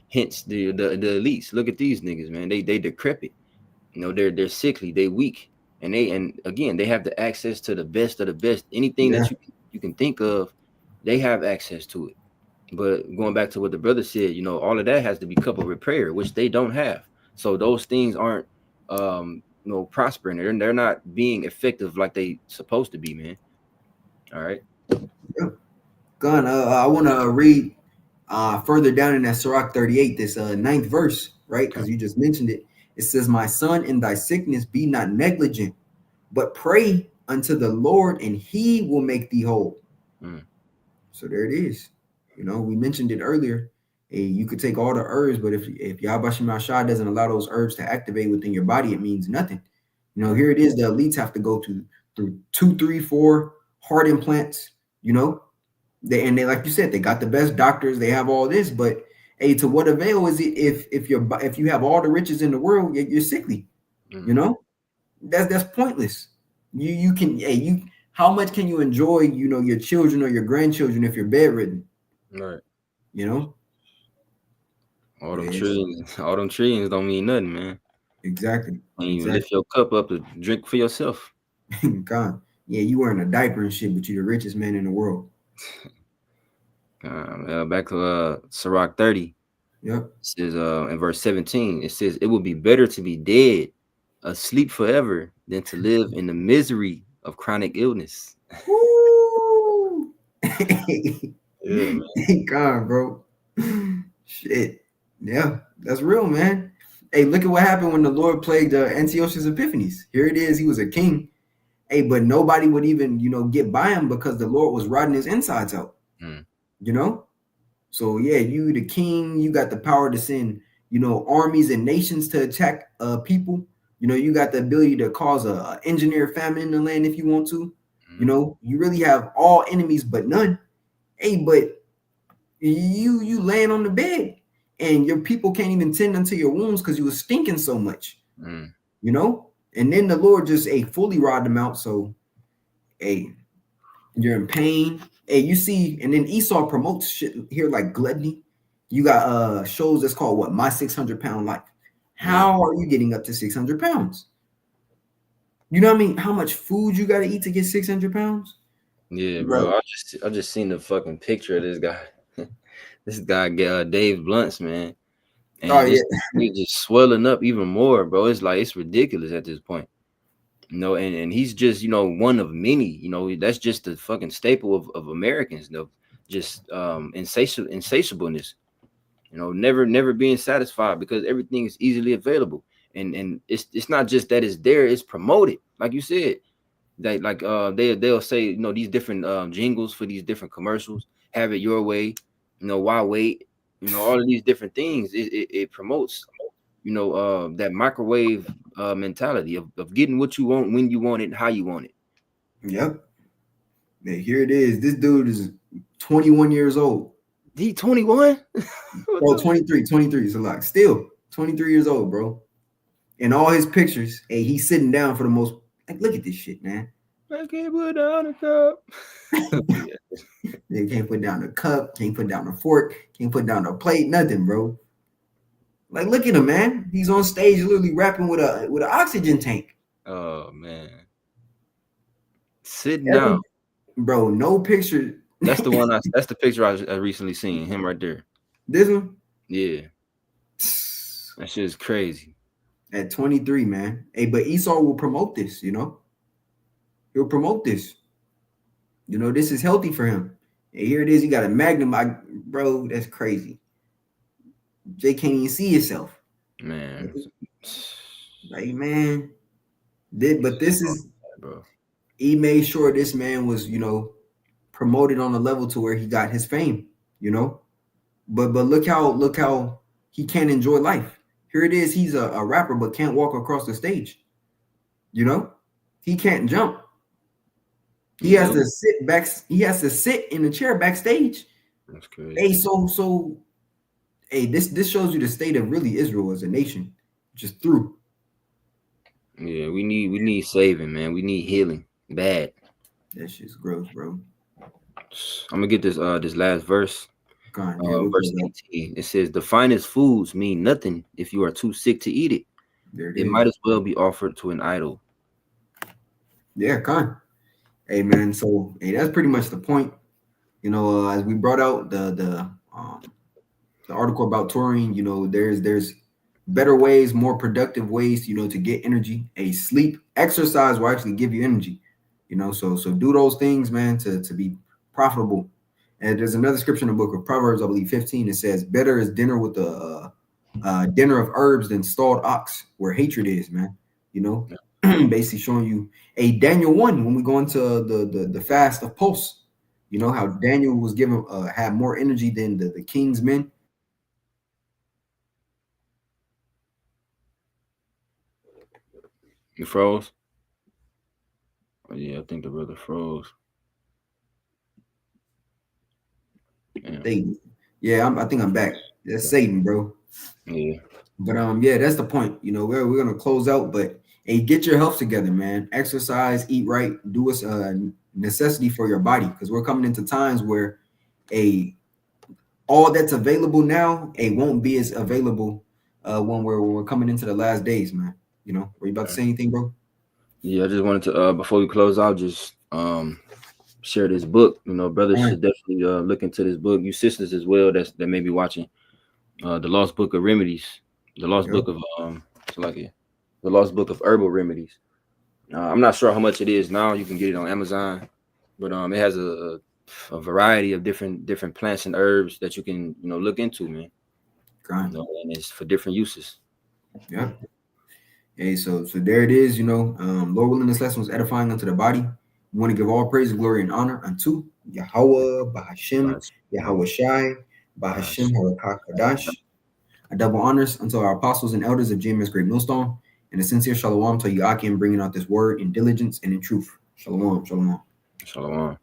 hence the elites. Look at these niggas, man. They decrepit. They're sickly, they weak. And again, they have the access to the best of the best. Anything that you can think of, they have access to it. But going back to what the brother said, all of that has to be coupled with prayer, which they don't have. So those things aren't prospering. They're not being effective like they supposed to be, man. All right. Yeah. Gun. I want to read further down in that Sirach 38, this ninth verse, right? Because you just mentioned it. It says, my son, in thy sickness be not negligent, but pray unto the Lord, and he will make thee whole. So there it is. We mentioned it earlier. You could take all the herbs, but if Yahweh Shah doesn't allow those herbs to activate within your body, it means nothing. Here it is. The elites have to go through 2, 3, 4 heart implants. They like you said, they got the best doctors. They have all this, but hey, to what avail is it if you have all the riches in the world, you're sickly. That's pointless. You can how much can you enjoy your children or your grandchildren if you're bedridden? Right. You know. All them Yes. trillions don't mean nothing, man. Exactly. Can't even lift your cup up to drink for yourself. God. Yeah, you wearing a diaper and shit, but you're the richest man in the world. Back to Sirach 30. Yep. It says in verse 17, it says, it would be better to be dead, asleep forever, than to live in the misery of chronic illness. Woo! Yeah, man. Thank God, bro. Shit. Yeah, that's real, man. Hey, look at what happened when the Lord plagued Antiochus Epiphanes. Here it is. He was a king. Hey, but nobody would even, get by him because the Lord was rotting his insides out. So yeah, you the king, you got the power to send, armies and nations to attack people. You got the ability to cause a engineer famine in the land if you want to. You really have all enemies but none. Hey, but you laying on the bed and your people can't even tend unto your wounds because you were stinking so much. And then the Lord just fully robbed them out. So you're in pain. You see, and then Esau promotes shit here like gluttony. You got shows that's called what? My 600-pound life. How are you getting up to 600 pounds? You know what I mean? How much food you got to eat to get 600 pounds? Yeah, bro. I just seen the fucking picture of this guy. This guy, Dave Blunts, man. And he's just swelling up even more, bro. It's like, it's ridiculous at this point. And he's just, one of many, that's just the fucking staple of Americans, just insatiableness, never being satisfied because everything is easily available. And it's not just that it's there, it's promoted. Like you said, they'll say, these different jingles for these different commercials, have it your way, why wait, all of these different things. It promotes, that microwave mentality of getting what you want, when you want it, how you want it. Yep. Yeah, here it is. This dude is 21 years old. He 21? Bro, 23 is a lot. Still 23 years old, bro. And all his pictures, he's sitting down for the most. Like, look at this shit, man. I can't put down a cup. They can't put down a cup, can't put down a fork, can't put down a plate, nothing, bro. Like, look at him, man. He's on stage literally rapping with an oxygen tank. Oh man. Sitting down. Bro, no picture. That's the one that's the picture I recently seen. Him right there. This one? Yeah. That shit is crazy. At 23, man. Hey, but Esau will promote this, He'll promote this. This is healthy for him. And here it is. You got a Magnum. Bro, that's crazy. Jay can't even see himself. Man. Like, man. But this is, bro. He made sure this man was, promoted on a level to where he got his fame, But look how he can't enjoy life. Here it is. He's a rapper, but can't walk across the stage. He can't jump. He has to sit back. He has to sit in the chair backstage. That's crazy. Hey, this shows you the state of really Israel as a nation, just through. Yeah, we need saving, man. We need healing, bad. That shit's gross, bro. I'm gonna get this last verse. Verse 18. It says, "The finest foods mean nothing if you are too sick to eat it. It might as well be offered to an idol." Yeah, Con. Hey, man. So, that's pretty much the point. As we brought out the article about taurine, there's better ways, more productive ways, to get energy. Sleep, exercise will actually give you energy. So do those things, man, to be profitable. And there's another scripture in the book of Proverbs, I believe 15. It says, "Better is dinner with a dinner of herbs than stalled ox," where hatred is, man. Basically showing you Daniel 1 when we go into the fast of pulse. How Daniel was given had more energy than the king's men. You froze? Oh, yeah, I think the brother froze. Yeah. Satan. Yeah, I think I'm back. That's Satan, bro. Yeah. But yeah, that's the point. You know, we're gonna close out, but hey, get your health together, man. Exercise, eat right, do what's a necessity for your body, because we're coming into times where a all that's available now, it won't be as available when we're coming into the last days, man. You know, were you about to say anything, bro? Yeah, I just wanted to before we close out, just share this book. You know, brothers All right. should definitely look into this book. You sisters as well that may be watching. The Lost Book of Remedies. The Lost Yep. Book of it's like it. The Lost Book of Herbal Remedies. I'm not sure how much it is now. You can get it on Amazon, but it has a variety of different plants and herbs that you can look into, man. Grind. And it's for different uses. Yeah. Hey, so there it is. You know, Lord willing, this lesson was edifying unto the body. We want to give all praise, glory, and honor unto Yahweh, Bahashim, Yahweh Shai, Bahashim, Harakakadash. A double honors unto our apostles and elders of James Great Millstone, and a sincere shalom to Yakim bringing out this word in diligence and in truth. Shalom, shalom. Shalom.